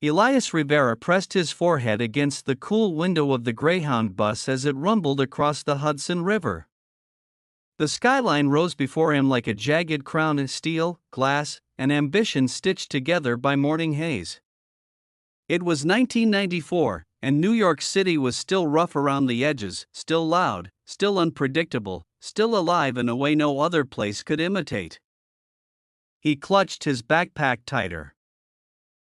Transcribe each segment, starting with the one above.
Elias Rivera pressed his forehead against the cool window of the Greyhound bus as it rumbled across the Hudson River. The skyline rose before him like a jagged crown of steel, glass, and ambition stitched together by morning haze. It was 1994, and New York City was still rough around the edges, still loud, still unpredictable, still alive in a way no other place could imitate. He clutched his backpack tighter.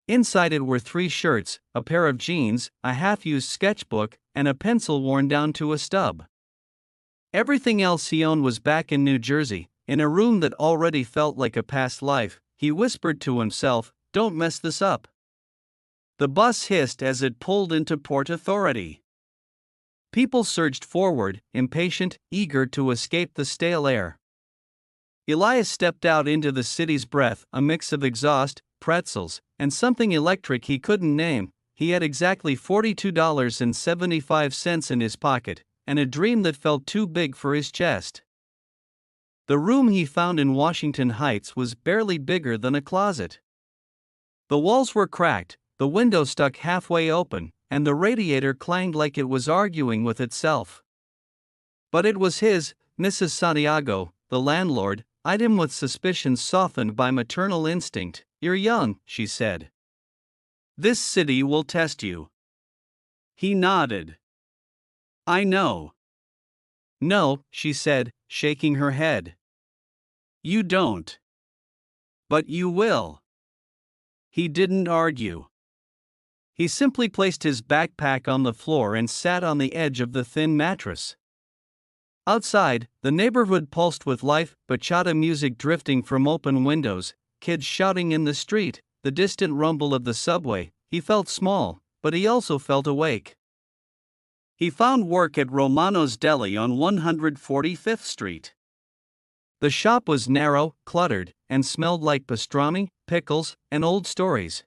Inside it were 3 shirts, a pair of jeans, a half-used sketchbook, and a pencil worn down to a stub. Everything else he owned was back in New Jersey, in a room that already felt like a past life. He whispered to himself, "Don't mess this up." The bus hissed as it pulled into Port Authority. People surged forward, impatient, eager to escape the stale air. Elias stepped out into the city's breath, a mix of exhaust, pretzels, and something electric he couldn't name. He had exactly $42.75 in his pocket, and a dream that felt too big for his chest. The room he found in Washington Heights was barely bigger than a closet. The walls were cracked, the window stuck halfway open, and the radiator clanged like it was arguing with itself. But it was his. Mrs. Santiago, the landlord, eyed him with suspicions softened by maternal instinct. "You're young," she said. "This city will test you." He nodded. "I know." "No," she said, shaking her head. "You don't." "But you will." He didn't argue. He simply placed his backpack on the floor and sat on the edge of the thin mattress. Outside, the neighborhood pulsed with life, bachata music drifting from open windows, kids shouting in the street, the distant rumble of the subway. He felt small, but he also felt awake. He found work at Romano's Deli on 145th Street. The shop was narrow, cluttered, and smelled like pastrami, pickles, and old stories.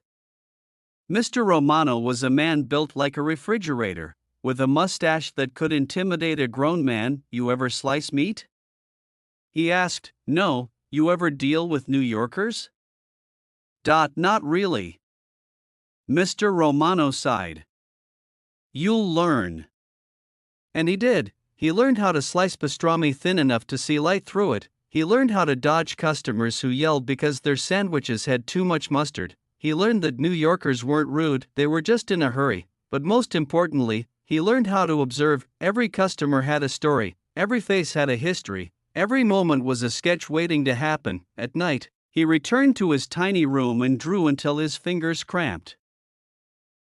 Mr. Romano was a man built like a refrigerator, with a mustache that could intimidate a grown man. "You ever slice meat?" he asked. "No. You ever deal with New Yorkers?" Not really." Mr. Romano sighed. "You'll learn." And he did. He learned how to slice pastrami thin enough to see light through it. He learned how to dodge customers who yelled because their sandwiches had too much mustard. He learned that New Yorkers weren't rude, they were just in a hurry. But most importantly, he learned how to observe. Every customer had a story, every face had a history, every moment was a sketch waiting to happen. At night, he returned to his tiny room and drew until his fingers cramped.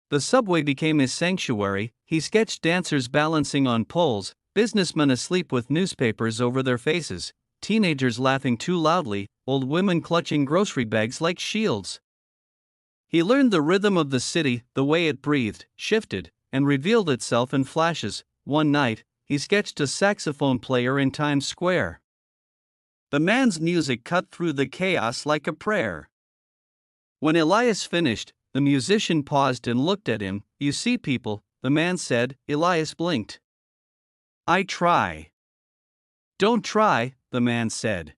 The subway became his sanctuary. He sketched dancers balancing on poles, businessmen asleep with newspapers over their faces, teenagers laughing too loudly, old women clutching grocery bags like shields. He learned the rhythm of the city, the way it breathed, shifted, and revealed itself in flashes. One night, he sketched a saxophone player in Times Square. The man's music cut through the chaos like a prayer. When Elias finished, the musician paused and looked at him. "You see people," the man said. Elias blinked. "I try." "Don't try," the man said.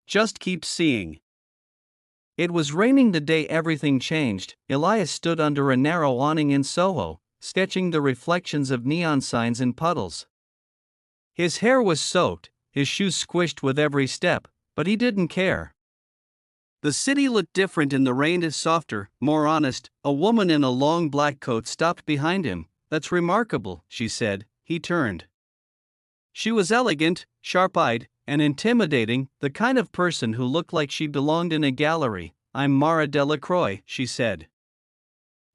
"Just keep seeing." It was raining the day everything changed. Elias stood under a narrow awning in Soho, sketching the reflections of neon signs in puddles. His hair was soaked, his shoes squished with every step, but he didn't care. The city looked different in the rain, softer, more honest. A woman in a long black coat stopped behind him. "That's remarkable," she said. He turned. She was elegant, sharp-eyed, and intimidating, the kind of person who looked like she belonged in a gallery. "I'm Mara Delacroix," she said.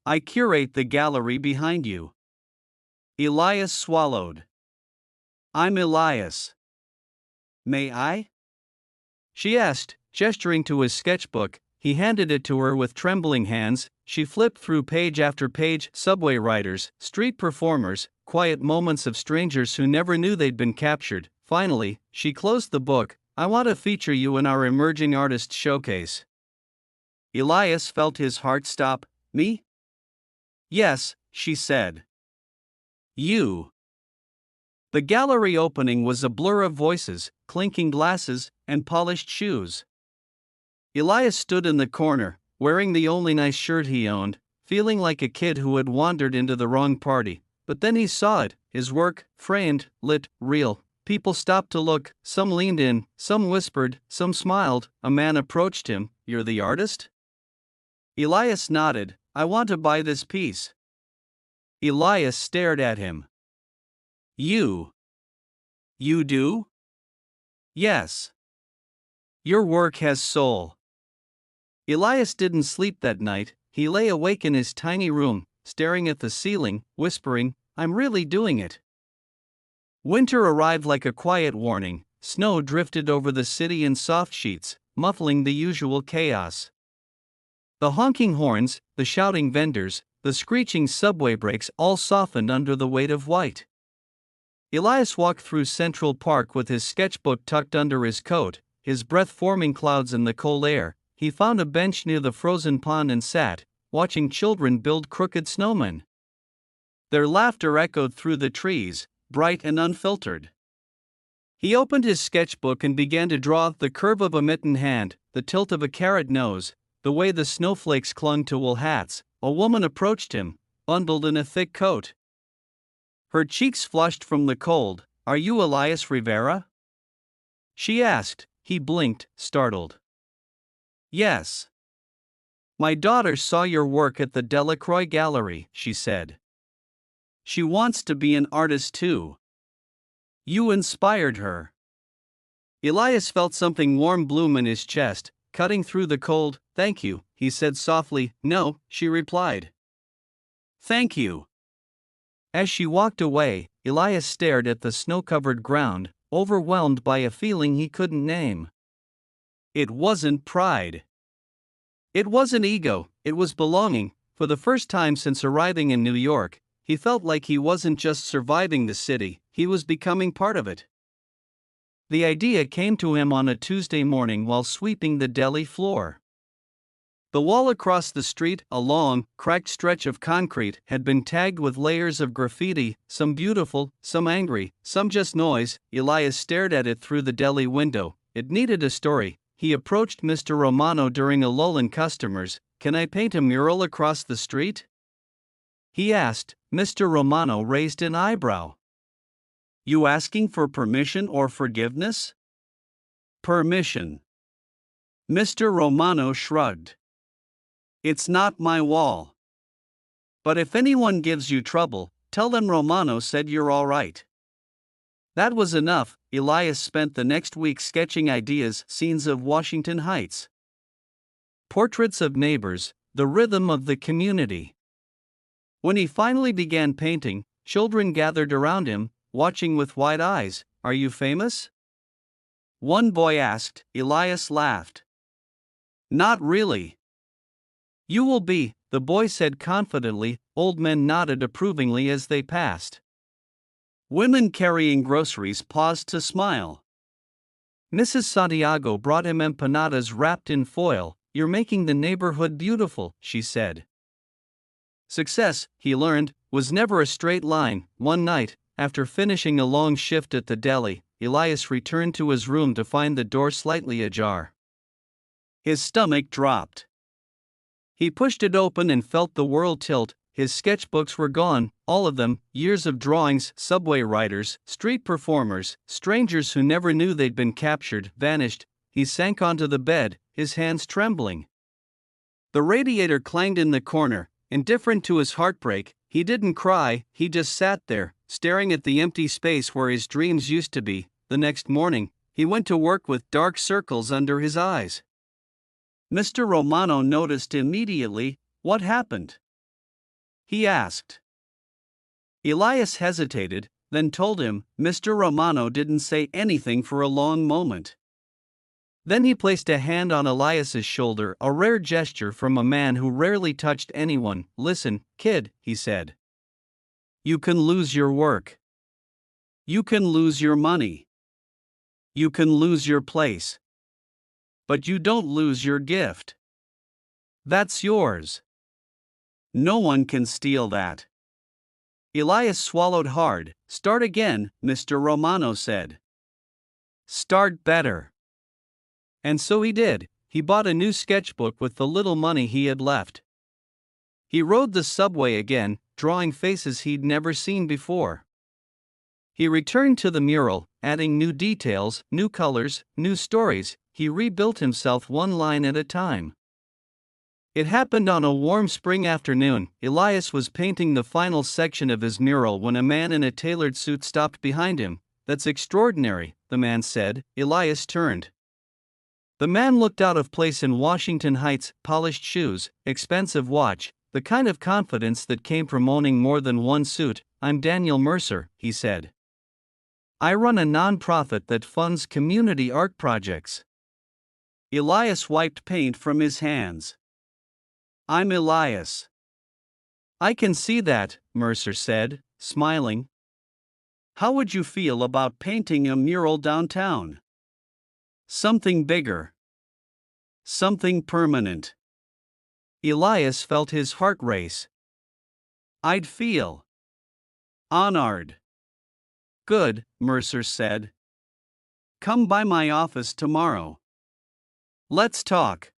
"I curate the gallery behind you." Elias swallowed. "I'm Elias." "May I?" she asked, gesturing to his sketchbook. He handed it to her with trembling hands. She flipped through page after page: subway riders, street performers, quiet moments of strangers who never knew they'd been captured. Finally, she closed the book. "I want to feature you in our emerging artists showcase." Elias felt his heart stop. "Me?" "Yes," she said. "You." The gallery opening was a blur of voices, clinking glasses, and polished shoes. Elias stood in the corner, wearing the only nice shirt he owned, feeling like a kid who had wandered into the wrong party. But then he saw it, his work, framed, lit, real. People stopped to look, some leaned in, some whispered, some smiled. A man approached him. "You're the artist?" Elias nodded. "I want to buy this piece." Elias stared at him. You do?" "Yes. Your work has soul." Elias didn't sleep that night. He lay awake in his tiny room, staring at the ceiling, whispering, "I'm really doing it." Winter arrived like a quiet warning. Snow drifted over the city in soft sheets, muffling the usual chaos. The honking horns, the shouting vendors, the screeching subway brakes all softened under the weight of white. Elias walked through Central Park with his sketchbook tucked under his coat, his breath forming clouds in the cold air. He found a bench near the frozen pond and sat, watching children build crooked snowmen. Their laughter echoed through the trees, bright and unfiltered. He opened his sketchbook and began to draw the curve of a mittened hand, the tilt of a carrot nose, the way the snowflakes clung to wool hats. A woman approached him, bundled in a thick coat. Her cheeks flushed from the cold. "Are you Elias Rivera?" she asked. He blinked, startled. "Yes. My daughter saw your work at the Delacroix Gallery," she said. "She wants to be an artist too. You inspired her." Elias felt something warm bloom in his chest, cutting through the cold. "Thank you," he said softly. "No," she replied. "Thank you." As she walked away, Elias stared at the snow-covered ground, overwhelmed by a feeling he couldn't name. It wasn't pride. It wasn't ego, it was belonging. For the first time since arriving in New York, he felt like he wasn't just surviving the city, he was becoming part of it. The idea came to him on a Tuesday morning while sweeping the deli floor. The wall across the street, a long, cracked stretch of concrete, had been tagged with layers of graffiti, some beautiful, some angry, some just noise. Elias stared at it through the deli window. It needed a story. He approached Mr. Romano during a lull in customers. "Can I paint a mural across the street?" he asked. Mr. Romano raised an eyebrow. "You asking for permission or forgiveness?" "Permission." Mr. Romano shrugged. "It's not my wall. But if anyone gives you trouble, tell them Romano said you're all right." That was enough. Elias spent the next week sketching ideas, scenes of Washington Heights. Portraits of neighbors, the rhythm of the community. When he finally began painting, children gathered around him, watching with wide eyes. "Are you famous?" one boy asked. Elias laughed. "Not really." "You will be," the boy said confidently. Old men nodded approvingly as they passed. Women carrying groceries paused to smile. Mrs. Santiago brought him empanadas wrapped in foil. "You're making the neighborhood beautiful," she said. Success, he learned, was never a straight line. One night, after finishing a long shift at the deli, Elias returned to his room to find the door slightly ajar. His stomach dropped. He pushed it open and felt the world tilt. His sketchbooks were gone, all of them, years of drawings, subway riders, street performers, strangers who never knew they'd been captured, vanished. He sank onto the bed, his hands trembling. The radiator clanged in the corner. Indifferent to his heartbreak, he didn't cry, he just sat there, staring at the empty space where his dreams used to be. The next morning, he went to work with dark circles under his eyes. Mr. Romano noticed immediately. "What happened?" he asked. Elias hesitated, then told him. Mr. Romano didn't say anything for a long moment. Then he placed a hand on Elias's shoulder, a rare gesture from a man who rarely touched anyone. "Listen, kid," he said. "You can lose your work. You can lose your money. You can lose your place. But you don't lose your gift. That's yours. No one can steal that." Elias swallowed hard. "Start again," Mr. Romano said. "Start better." And so he did. He bought a new sketchbook with the little money he had left. He rode the subway again, drawing faces he'd never seen before. He returned to the mural, adding new details, new colors, new stories. He rebuilt himself one line at a time. It happened on a warm spring afternoon. Elias was painting the final section of his mural when a man in a tailored suit stopped behind him. "That's extraordinary," the man said. Elias turned. The man looked out of place in Washington Heights, polished shoes, expensive watch, the kind of confidence that came from owning more than one suit. "I'm Daniel Mercer," he said. "I run a non-profit that funds community art projects." Elias wiped paint from his hands. "I'm Elias." "I can see that," Mercer said, smiling. "How would you feel about painting a mural downtown? Something bigger. Something permanent." Elias felt his heart race. "I'd feel honored." "Good," Mercer said. "Come by my office tomorrow. Let's talk."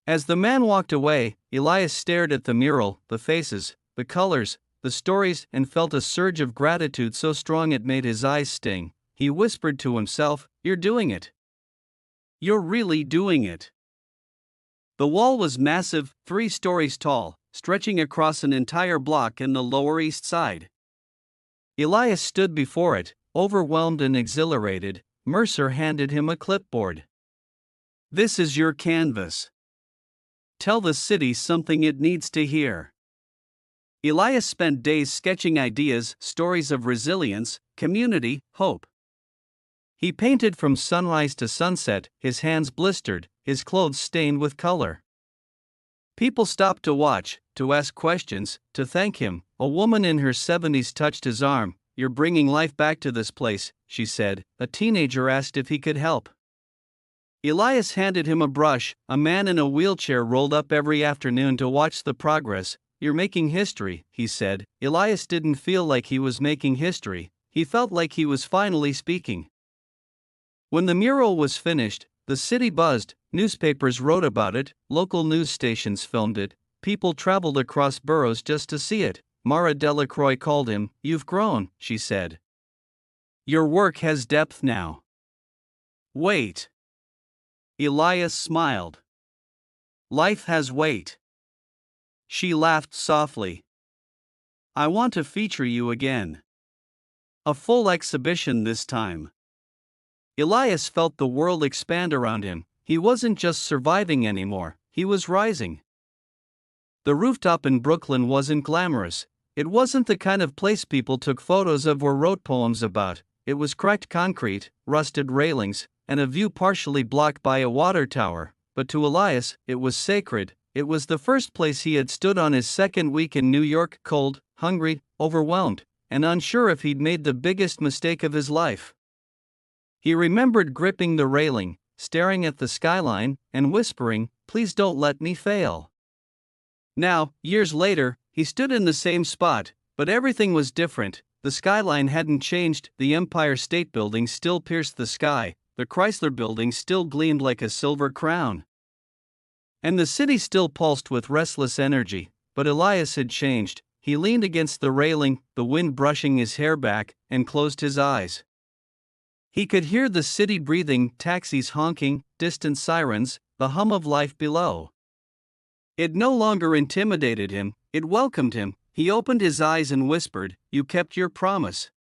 As the man walked away, Elias stared at the mural, the faces, the colors, the stories, and felt a surge of gratitude so strong it made his eyes sting. He whispered to himself, "You're doing it. You're really doing it." The wall was massive, 3 stories tall, stretching across an entire block in the Lower East Side. Elias stood before it, overwhelmed and exhilarated. Mercer handed him a clipboard. "This is your canvas. Tell the city something it needs to hear." Elias spent days sketching ideas, stories of resilience, community, hope. He painted from sunrise to sunset, his hands blistered, his clothes stained with color. People stopped to watch, to ask questions, to thank him. A woman in her 70s touched his arm. "You're bringing life back to this place," she said. A teenager asked if he could help. Elias handed him a brush. A man in a wheelchair rolled up every afternoon to watch the progress. "You're making history," he said. Elias didn't feel like he was making history, he felt like he was finally speaking. When the mural was finished, the city buzzed. Newspapers wrote about it, local news stations filmed it, people traveled across boroughs just to see it. Mara Delacroix called him. "You've grown," she said. "Your work has depth now." "Wait." Elias smiled. "Life has weight." She laughed softly. "I want to feature you again. A full exhibition this time." Elias felt the world expand around him. He wasn't just surviving anymore, he was rising. The Rooftop in Brooklyn wasn't glamorous. It wasn't the kind of place people took photos of or wrote poems about. It was cracked concrete, rusted railings, and a view partially blocked by a water tower. But to Elias, it was sacred. It was the first place he had stood on his second week in New York, cold, hungry, overwhelmed, and unsure if he'd made the biggest mistake of his life. He remembered gripping the railing, staring at the skyline, and whispering, "Please don't let me fail." Now, years later, he stood in the same spot, but everything was different. The skyline hadn't changed, the Empire State Building still pierced the sky, the Chrysler Building still gleamed like a silver crown. And the city still pulsed with restless energy, but Elias had changed. He leaned against the railing, the wind brushing his hair back, and closed his eyes. He could hear the city breathing, taxis honking, distant sirens, the hum of life below. It no longer intimidated him, it welcomed him. He opened his eyes and whispered, "You kept your promise."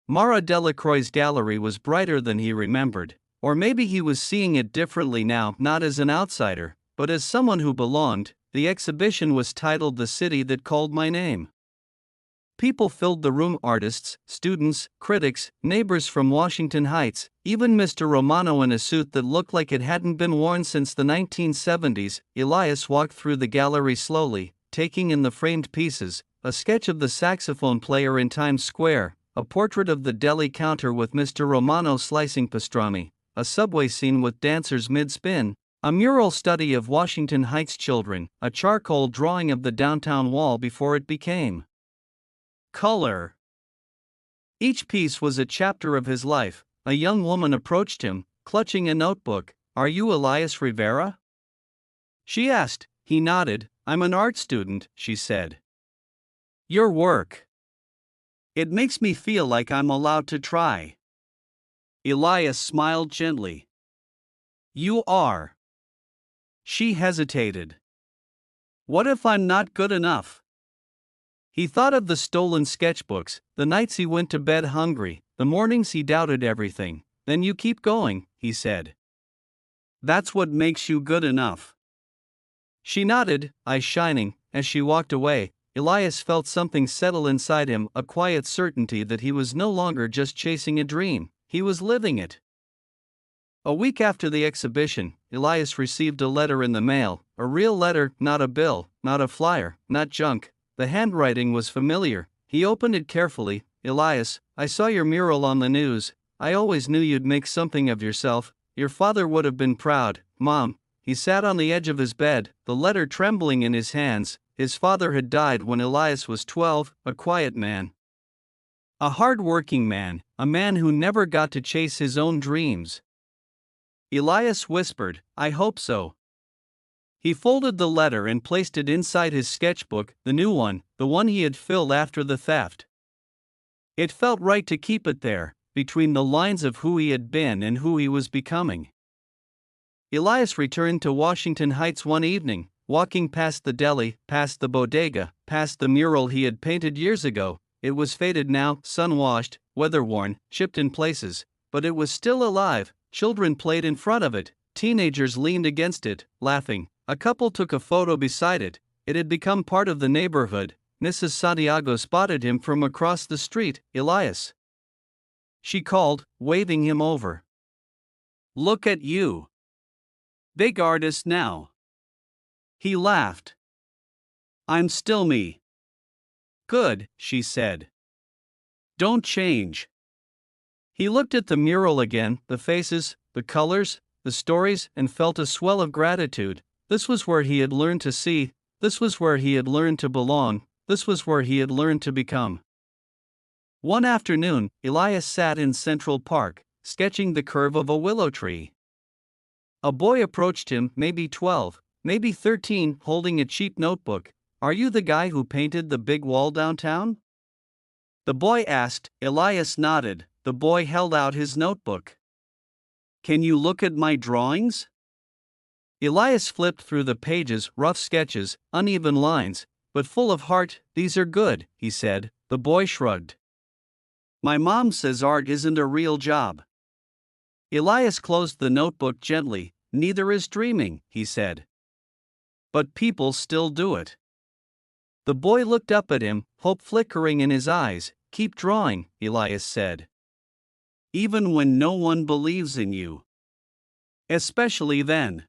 Mara Delacroix's gallery was brighter than he remembered, or maybe he was seeing it differently now, not as an outsider, but as someone who belonged. The exhibition was titled "The City That Called My Name." People filled the room, artists, students, critics, neighbors from Washington Heights, even Mr. Romano in a suit that looked like it hadn't been worn since the 1970s. Elias walked through the gallery slowly, taking in the framed pieces, a sketch of the saxophone player in Times Square, a portrait of the deli counter with Mr. Romano slicing pastrami, a subway scene with dancers mid-spin, a mural study of Washington Heights children, a charcoal drawing of the downtown wall before it became color. Each piece was a chapter of his life. A young woman approached him, clutching a notebook. "Are you Elias Rivera?" she asked. He nodded. I'm an art student, she said. Your work. It makes me feel like I'm allowed to try. Elias smiled gently. You are. She hesitated. What if I'm not good enough? He thought of the stolen sketchbooks, the nights he went to bed hungry, the mornings he doubted everything. Then you keep going, he said. That's what makes you good enough. She nodded, eyes shining. As she walked away, Elias felt something settle inside him, a quiet certainty that he was no longer just chasing a dream, he was living it. A week after the exhibition, Elias received a letter in the mail, a real letter, not a bill, not a flyer, not junk. The handwriting was familiar. He opened it carefully. Elias, I saw your mural on the news. I always knew you'd make something of yourself. Your father would have been proud, Mom. He sat on the edge of his bed, the letter trembling in his hands. His father had died when Elias was 12, a quiet man. A hard-working man, a man who never got to chase his own dreams. Elias whispered, I hope so. He folded the letter and placed it inside his sketchbook, the new one, the one he had filled after the theft. It felt right to keep it there, between the lines of who he had been and who he was becoming. Elias returned to Washington Heights one evening, walking past the deli, past the bodega, past the mural he had painted years ago. It was faded now, sun-washed, weather-worn, chipped in places, but it was still alive. Children played in front of it, teenagers leaned against it, laughing. A couple took a photo beside it. It had become part of the neighborhood. Mrs. Santiago spotted him from across the street. Elias. She called, waving him over. Look at you. Big artist now. He laughed. I'm still me. Good, she said. Don't change. He looked at the mural again, the faces, the colors, the stories, and felt a swell of gratitude. This was where he had learned to see, this was where he had learned to belong, this was where he had learned to become. One afternoon, Elias sat in Central Park, sketching the curve of a willow tree. A boy approached him, maybe 12, maybe 13, holding a cheap notebook. Are you the guy who painted the big wall downtown? The boy asked. Elias nodded. The boy held out his notebook. Can you look at my drawings? Elias flipped through the pages, rough sketches, uneven lines, but full of heart. These are good, he said. The boy shrugged. My mom says art isn't a real job. Elias closed the notebook gently. Neither is dreaming, he said. But people still do it. The boy looked up at him, hope flickering in his eyes. Keep drawing, Elias said. Even when no one believes in you. Especially then.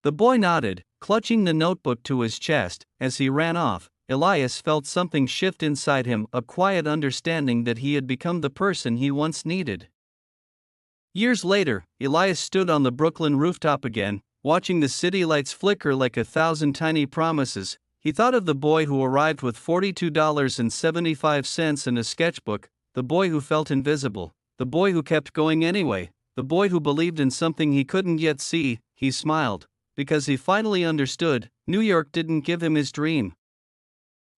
The boy nodded, clutching the notebook to his chest. As he ran off, Elias felt something shift inside him, a quiet understanding that he had become the person he once needed. Years later, Elias stood on the Brooklyn rooftop again, watching the city lights flicker like 1,000 tiny promises. He thought of the boy who arrived with $42.75 and a sketchbook, the boy who felt invisible, the boy who kept going anyway, the boy who believed in something he couldn't yet see. He smiled, because he finally understood. New York didn't give him his dream.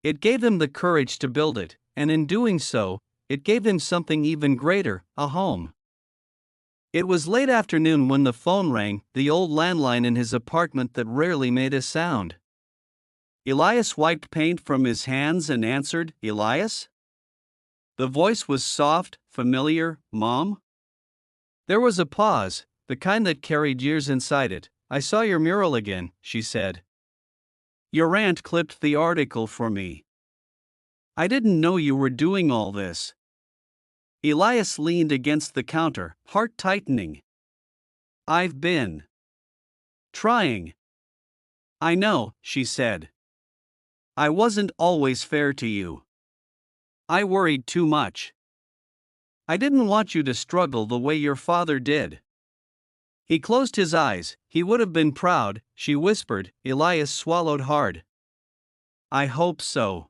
It gave him the courage to build it, and in doing so, it gave him something even greater, a home. It was late afternoon when the phone rang, the old landline in his apartment that rarely made a sound. Elias wiped paint from his hands and answered. Elias? The voice was soft, familiar. Mom? There was a pause, the kind that carried years inside it. I saw your mural again, she said. Your aunt clipped the article for me. I didn't know you were doing all this. Elias leaned against the counter, heart tightening. I've been trying. I know, she said. I wasn't always fair to you. I worried too much. I didn't want you to struggle the way your father did. He closed his eyes. He would have been proud, she whispered. Elias swallowed hard. I hope so.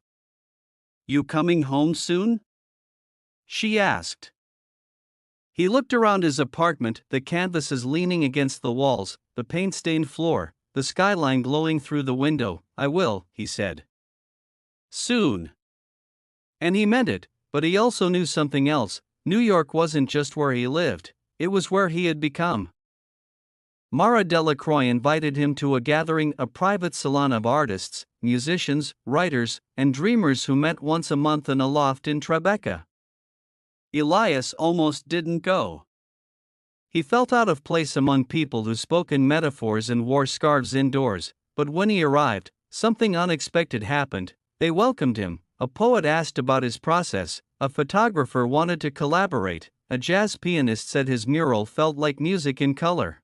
You coming home soon? She asked. He looked around his apartment, the canvases leaning against the walls, the paint-stained floor, the skyline glowing through the window. "I will," he said. "Soon." And he meant it, but he also knew something else. New York wasn't just where he lived, it was where he had become. Mara Delacroix invited him to a gathering, a private salon of artists, musicians, writers, and dreamers who met once a month in a loft in Tribeca. Elias almost didn't go. He felt out of place among people who spoke in metaphors and wore scarves indoors, but when he arrived, something unexpected happened. They welcomed him, a poet asked about his process, a photographer wanted to collaborate, a jazz pianist said his mural felt like music in color.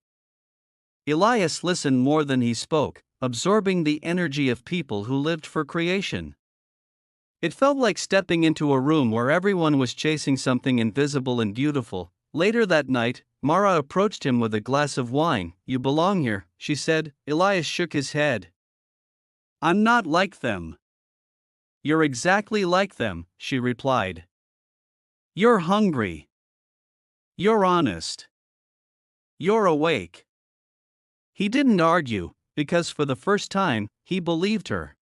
Elias listened more than he spoke, absorbing the energy of people who lived for creation. It felt like stepping into a room where everyone was chasing something invisible and beautiful. Later that night, Mara approached him with a glass of wine. "You belong here," she said. Elias shook his head. "I'm not like them." "You're exactly like them," she replied. "You're hungry. You're honest. You're awake." He didn't argue, because for the first time, he believed her.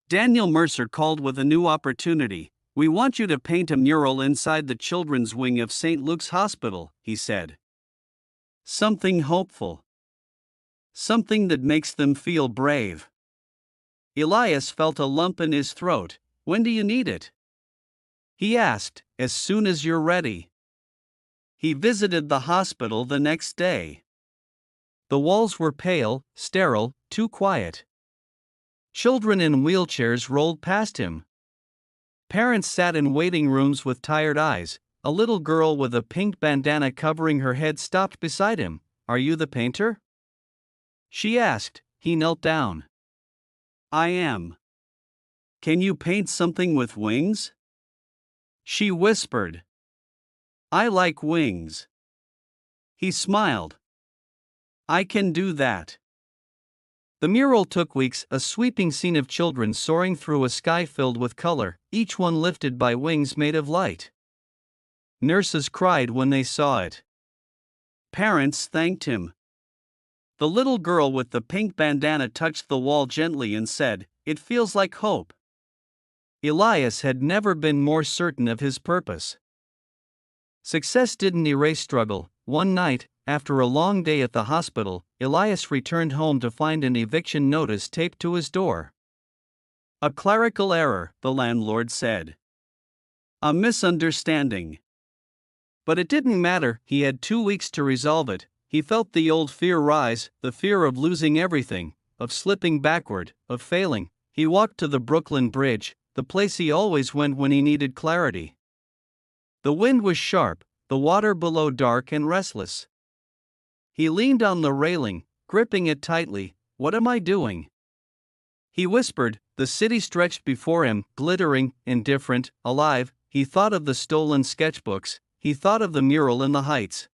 Daniel Mercer called with a new opportunity. "We want you to paint a mural inside the children's wing of St. Luke's Hospital," he said. "Something hopeful. Something that makes them feel brave." Elias felt a lump in his throat. "When do you need it?" he asked. "As soon as you're ready." He visited the hospital the next day. The walls were pale, sterile, too quiet. Children in wheelchairs rolled past him. Parents sat in waiting rooms with tired eyes. A little girl with a pink bandana covering her head stopped beside him. "Are you the painter?" she asked. He knelt down. "I am." "Can you paint something with wings?" she whispered. "I like wings." He smiled. "I can do that." The mural took weeks, a sweeping scene of children soaring through a sky filled with color, each one lifted by wings made of light. Nurses cried when they saw it. Parents thanked him. The little girl with the pink bandana touched the wall gently and said, "It feels like hope." Elias had never been more certain of his purpose. Success didn't erase struggle. One night, after a long day at the hospital, Elias returned home to find an eviction notice taped to his door. "A clerical error," the landlord said. "A misunderstanding." But it didn't matter, he had 2 weeks to resolve it. He felt the old fear rise, the fear of losing everything, of slipping backward, of failing. He walked to the Brooklyn Bridge, the place he always went when he needed clarity. The wind was sharp, the water below dark and restless. He leaned on the railing, gripping it tightly. "What am I doing?" he whispered. The city stretched before him, glittering, indifferent, alive. He thought of the stolen sketchbooks, he thought of the mural in the Heights.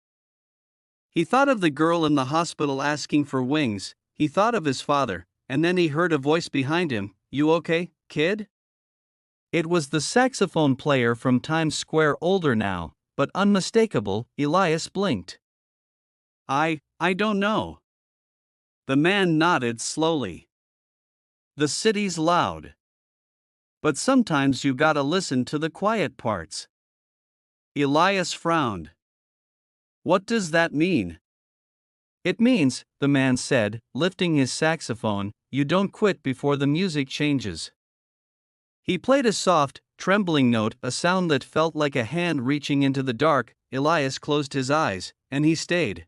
He thought of the girl in the hospital asking for wings, he thought of his father, and then he heard a voice behind him. "You okay, kid?" It was the saxophone player from Times Square, older now, but unmistakable. Elias blinked. I don't know." The man nodded slowly. "The city's loud. But sometimes you gotta listen to the quiet parts." Elias frowned. "What does that mean?" "It means," the man said, lifting his saxophone, "you don't quit before the music changes." He played a soft, trembling note, a sound that felt like a hand reaching into the dark. Elias closed his eyes, and he stayed.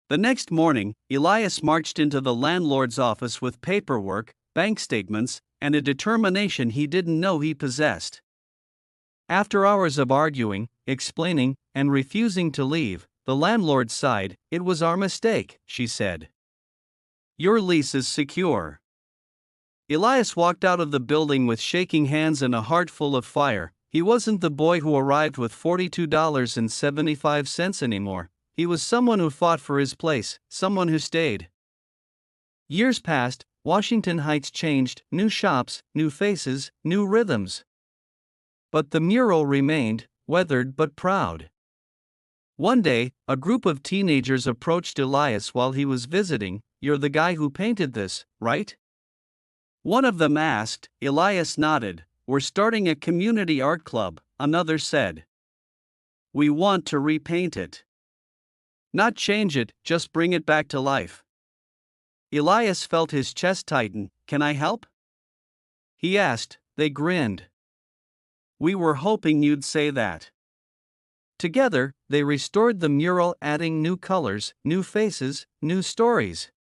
The next morning, Elias marched into the landlord's office with paperwork, bank statements, and a determination he didn't know he possessed. After hours of arguing, explaining, and refusing to leave, the landlord sighed. "It was our mistake," she said. "Your lease is secure." Elias walked out of the building with shaking hands and a heart full of fire. He wasn't the boy who arrived with $42.75 anymore. He was someone who fought for his place, someone who stayed. Years passed, Washington Heights changed, new shops, new faces, new rhythms. But the mural remained, weathered but proud. One day, a group of teenagers approached Elias while he was visiting. you're the guy who painted this, right? One of them asked. Elias nodded. We're starting a community art club, another said. We want to repaint it. Not change it, just bring it back to life. Elias felt his chest tighten. Can I help? He asked. They grinned. We were hoping you'd say that. Together, they restored the mural, adding new colors, new faces, new stories.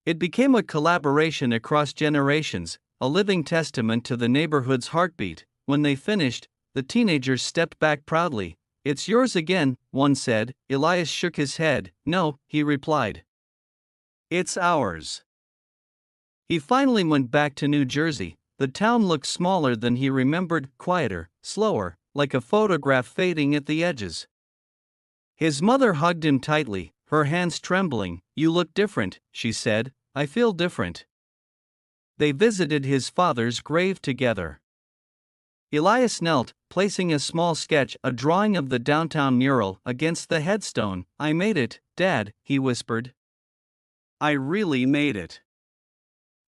It became a collaboration across generations, a living testament to the neighborhood's heartbeat. When they finished, the teenagers stepped back proudly. It's yours again, one said. Elias shook his head. No, he replied. It's ours. He finally went back to New Jersey. The town looked smaller than he remembered, quieter, slower, like a photograph fading at the edges. His mother hugged him tightly, her hands trembling. You look different, she said. I feel different. They visited his father's grave together. Elias knelt, placing a small sketch, a drawing of the downtown mural, against the headstone. I made it, Dad, he whispered. I really made it.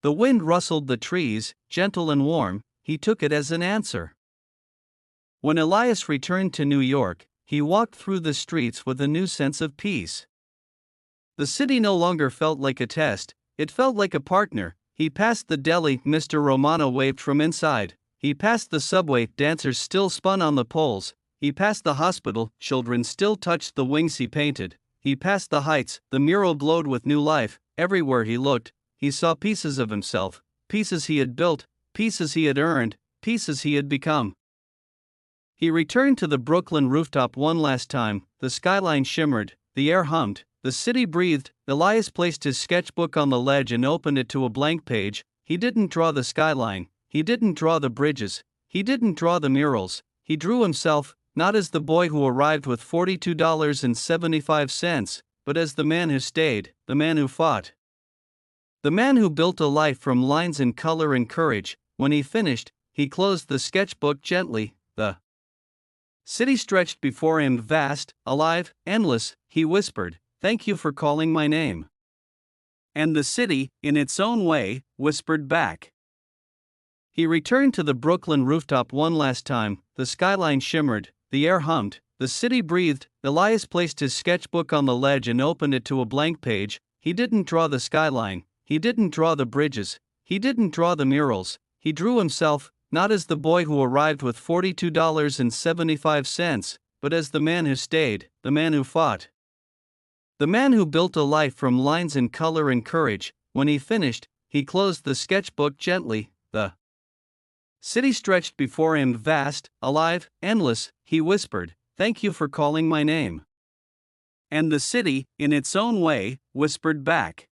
The wind rustled the trees, gentle and warm. He took it as an answer. When Elias returned to New York, he walked through the streets with a new sense of peace. The city no longer felt like a test, it felt like a partner. He passed the deli, Mr. Romano waved from inside. He passed the subway, dancers still spun on the poles. He passed the hospital, children still touched the wings he painted. He passed the heights, the mural glowed with new life. Everywhere he looked, he saw pieces of himself, pieces he had built, pieces he had earned, pieces he had become. He returned to the Brooklyn rooftop one last time. The skyline shimmered, the air hummed, the city breathed. Elias placed his sketchbook on the ledge and opened it to a blank page. He didn't draw the skyline, he didn't draw the bridges, he didn't draw the murals. He drew himself, not as the boy who arrived with $42.75, but as the man who stayed, the man who fought. The man who built a life from lines and color and courage. When he finished, he closed the sketchbook gently. The city stretched before him, vast, alive, endless. He whispered, "Thank you for calling my name." And the city, in its own way, whispered back. He returned to the Brooklyn rooftop one last time. The skyline shimmered, the air hummed, the city breathed. Elias placed his sketchbook on the ledge and opened it to a blank page. He didn't draw the skyline, he didn't draw the bridges, he didn't draw the murals. He drew himself, not as the boy who arrived with $42.75, but as the man who stayed, the man who fought. The man who built a life from lines and color and courage. When he finished, he closed the sketchbook gently. The city stretched before him, vast, alive, endless. He whispered, "Thank you for calling my name." And the city, in its own way, whispered back.